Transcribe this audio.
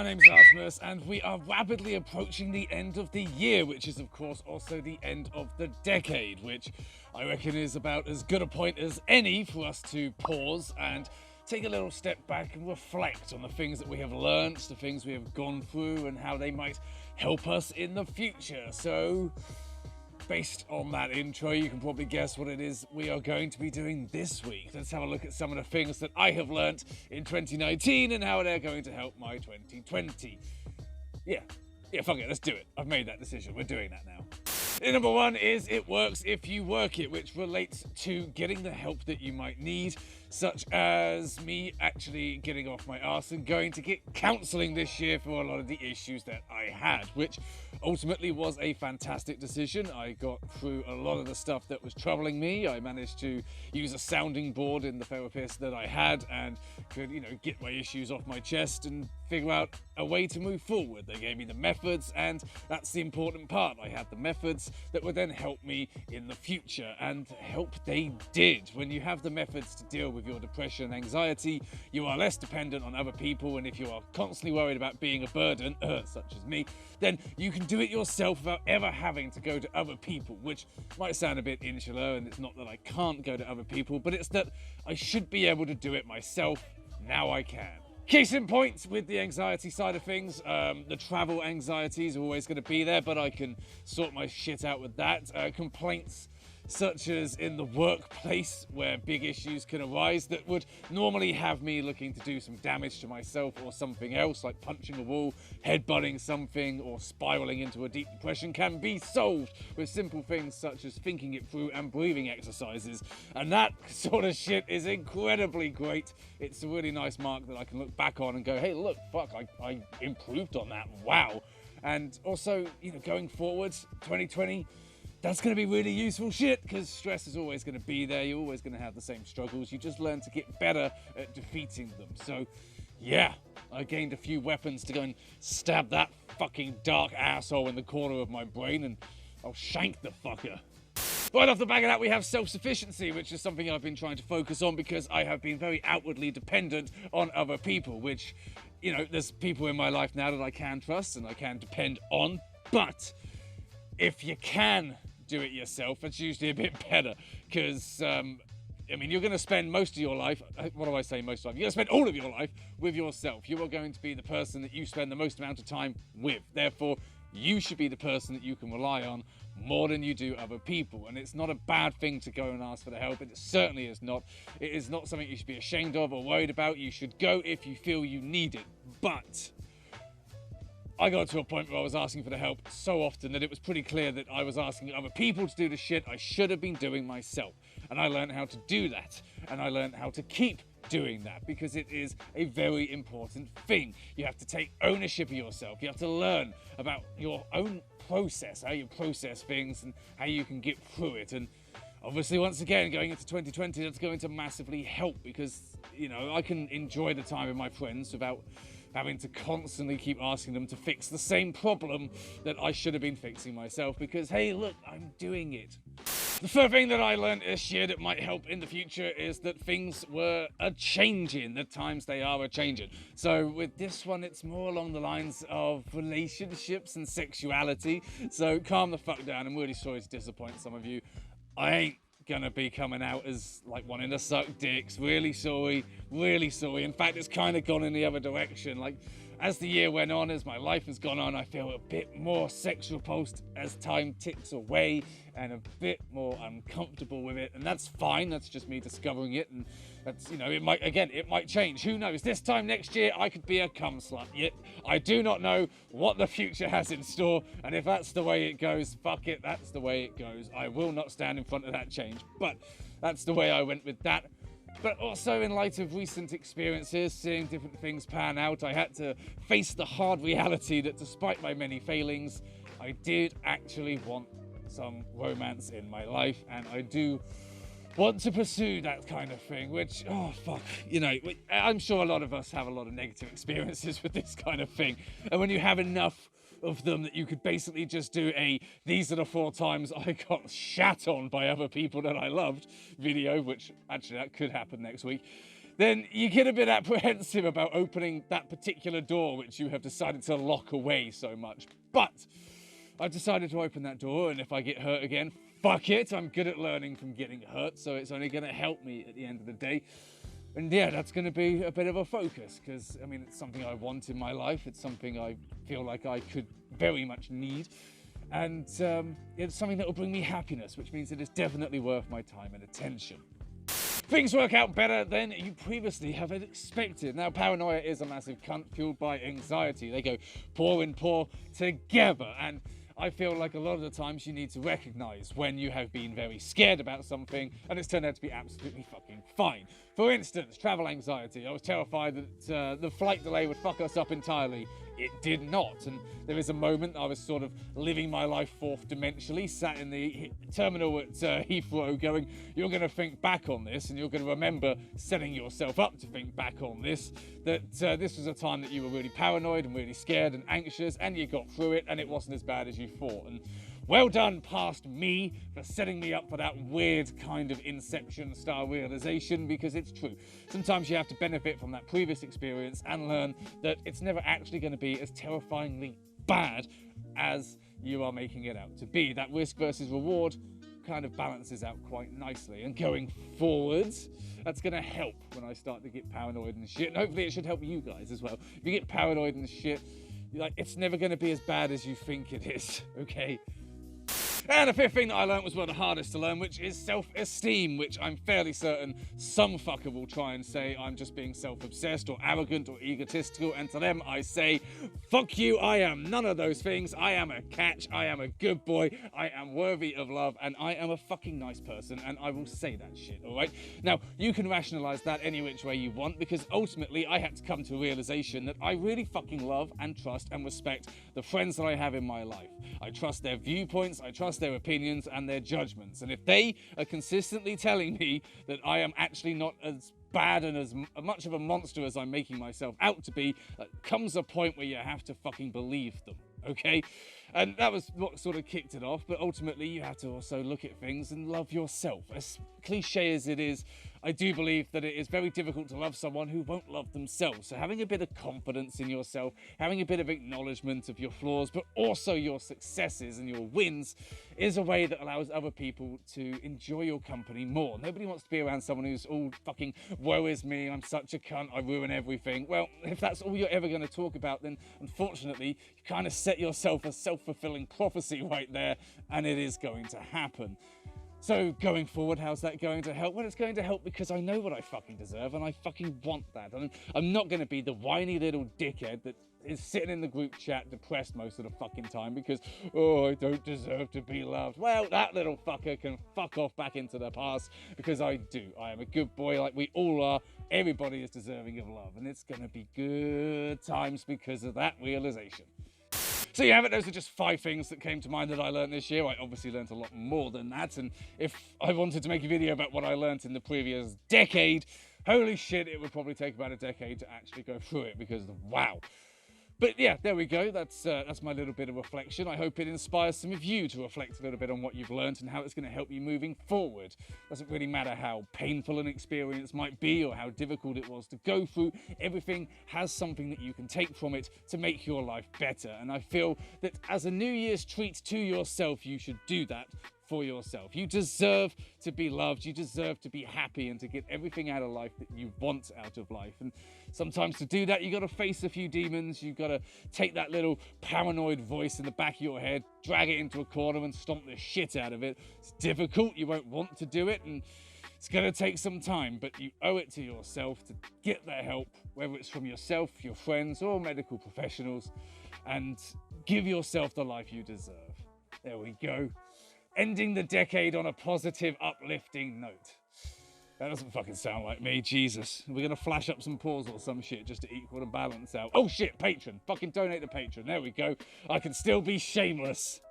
My name's Artemis, and we are rapidly approaching the end of the year, which is, of course, also the end of the decade, which I reckon is about as good a point as any for us to pause and take a little step back and reflect on the things that we have learnt, the things we have gone through, and how they might help us in the future. So, based on that intro, you can probably guess what it is we are going to be doing this week. Let's have a look at some of the things that I have learnt in 2019 and how they're going to help my 2020. Yeah, fuck it, let's do it. I've made that decision. We're doing that now. Number one is it works if you work it, which relates to getting the help that you might need, such as me actually getting off my arse and going to get counselling this year for a lot of the issues that I had, which ultimately was a fantastic decision. I got through a lot of the stuff that was troubling me. I managed to use a sounding board in the therapist that I had and could, get my issues off my chest and figure out a way to move forward. They gave me the methods, and that's the important part. I had the methods that would then help me in the future, and help they did. When you have the methods to deal with your depression and anxiety, you are less dependent on other people, and if you are constantly worried about being a burden, such as me, then you can do it yourself without ever having to go to other people, which might sound a bit insular, and it's not that I can't go to other people, but it's that I should be able to do it myself. Now I can. Case in point with the anxiety side of things, the travel anxiety is always going to be there, but I can sort my shit out with that. Complaints such as in the workplace, where big issues can arise that would normally have me looking to do some damage to myself or something else, like punching a wall, headbutting something, or spiraling into a deep depression, can be solved with simple things such as thinking it through and breathing exercises. And that sort of shit is incredibly great. It's a really nice mark that I can look back on and go, hey, look, fuck, I improved on that. Wow. And also, going forward, 2020, that's going to be really useful shit, because stress is always going to be there. You're always going to have the same struggles. You just learn to get better at defeating them. So, yeah, I gained a few weapons to go and stab that fucking dark asshole in the corner of my brain, and I'll shank the fucker. Right off the back of that, we have self-sufficiency, which is something I've been trying to focus on because I have been very outwardly dependent on other people, which, there's people in my life now that I can trust and I can depend on, but if you can do it yourself, it's usually a bit better, because you're going to spend most of your life, what do I say most of the time? You're going to spend all of your life with yourself. You are going to be the person that you spend the most amount of time with. Therefore, you should be the person that you can rely on more than you do other people. And it's not a bad thing to go and ask for the help. It certainly is not. It is not something you should be ashamed of or worried about. You should go if you feel you need it. But I got to a point where I was asking for the help so often that it was pretty clear that I was asking other people to do the shit I should have been doing myself. And I learned how to do that. And I learned how to keep doing that, because it is a very important thing. You have to take ownership of yourself. You have to learn about your own process, how you process things and how you can get through it. And obviously, once again, going into 2020, that's going to massively help, because, I can enjoy the time with my friends without having to constantly keep asking them to fix the same problem that I should have been fixing myself, because, hey, look, I'm doing it. The third thing that I learned this year that might help in the future is that things were a-changing, the times they are a-changing. So with this one, it's more along the lines of relationships and sexuality. So calm the fuck down. I'm really sorry to disappoint some of you. I ain't gonna be coming out as like wanting to suck dicks. Really sorry, really sorry. In fact, it's kind of gone in the other direction. Like, as the year went on, as my life has gone on, I feel a bit more sexual pulsed as time ticks away, and a bit more uncomfortable with it. And that's fine. That's just me discovering it. And that's, it might change. Who knows? This time next year, I could be a cum slut. Yet I do not know what the future has in store. And if that's the way it goes, fuck it. That's the way it goes. I will not stand in front of that change. But that's the way I went with that. But also, in light of recent experiences, seeing different things pan out, I had to face the hard reality that despite my many failings, I did actually want some romance in my life, and I do want to pursue that kind of thing, which, oh fuck, I'm sure a lot of us have a lot of negative experiences with this kind of thing, and when you have enough of them that you could basically just do these are the 4 times I got shat on by other people that I loved video, which actually that could happen next week, then you get a bit apprehensive about opening that particular door which you have decided to lock away so much. But I've decided to open that door, and if I get hurt again, fuck it, I'm good at learning from getting hurt, so it's only going to help me at the end of the day. And yeah, that's going to be a bit of a focus, because, I mean, it's something I want in my life, it's something I feel like I could very much need, and it's something that will bring me happiness, which means it is definitely worth my time and attention. Things work out better than you previously have expected. Now, paranoia is a massive cunt fueled by anxiety. They go paw in paw together, and I feel like a lot of the times you need to recognize when you have been very scared about something and it's turned out to be absolutely fucking fine. For instance, travel anxiety. I was terrified that the flight delay would fuck us up entirely. It did not, and there is a moment I was sort of living my life fourth dimensionally, sat in the terminal at Heathrow going, you're going to think back on this, and you're going to remember setting yourself up to think back on this, that this was a time that you were really paranoid and really scared and anxious, and you got through it, and it wasn't as bad as you thought. And well done past me for setting me up for that weird kind of Inception-style realization, because it's true. Sometimes you have to benefit from that previous experience and learn that it's never actually going to be as terrifyingly bad as you are making it out to be. That risk versus reward kind of balances out quite nicely. And going forwards, that's going to help when I start to get paranoid and shit. And hopefully it should help you guys as well. If you get paranoid and shit, like, it's never going to be as bad as you think it is, okay? And the fifth thing that I learned was one of the hardest to learn, which is self-esteem, which I'm fairly certain some fucker will try and say I'm just being self-obsessed or arrogant or egotistical, and to them I say, fuck you, I am none of those things. I am a catch, I am a good boy, I am worthy of love, and I am a fucking nice person, and I will say that shit, alright? Now, you can rationalize that any which way you want, because ultimately I had to come to a realization that I really fucking love and trust and respect the friends that I have in my life. I trust their viewpoints, I trust their opinions and their judgments, and if they are consistently telling me that I am actually not as bad and as much of a monster as I'm making myself out to be, comes a point where you have to fucking believe them, okay? And that was what sort of kicked it off, but ultimately you have to also look at things and love yourself. As cliche as it is, I do believe that it is very difficult to love someone who won't love themselves. So having a bit of confidence in yourself, having a bit of acknowledgement of your flaws, but also your successes and your wins, is a way that allows other people to enjoy your company more. Nobody wants to be around someone who's all fucking, woe is me, I'm such a cunt, I ruin everything. Well, if that's all you're ever going to talk about, then unfortunately, you kind of set yourself a self-fulfilling prophecy right there, and it is going to happen. So going forward, how's that going to help? Well, it's going to help because I know what I fucking deserve, and I fucking want that. And I'm not going to be the whiny little dickhead that is sitting in the group chat depressed most of the fucking time because, oh, I don't deserve to be loved. Well, that little fucker can fuck off back into the past, because I do. I am a good boy like we all are. Everybody is deserving of love, and it's going to be good times because of that realization. So you have it, those are just 5 things that came to mind that I learned this year. I obviously learned a lot more than that, and if I wanted to make a video about what I learned in the previous decade, holy shit, it would probably take about a decade to actually go through it, because wow. But yeah, there we go. That's my little bit of reflection. I hope it inspires some of you to reflect a little bit on what you've learned and how it's going to help you moving forward. Doesn't really matter how painful an experience might be or how difficult it was to go through. Everything has something that you can take from it to make your life better. And I feel that as a New Year's treat to yourself, you should do that for yourself. You deserve to be loved, you deserve to be happy and to get everything out of life that you want out of life. And sometimes to do that, you got to face a few demons, you got to take that little paranoid voice in the back of your head, drag it into a corner and stomp the shit out of it. It's difficult, you won't want to do it, and it's going to take some time, but you owe it to yourself to get that help, whether it's from yourself, your friends, or medical professionals, and give yourself the life you deserve. There we go. Ending the decade on a positive, uplifting note. That doesn't fucking sound like me, Jesus. We're gonna flash up some paws or some shit just to equal the balance out. Oh shit, Patreon. Fucking donate to Patreon. There we go. I can still be shameless.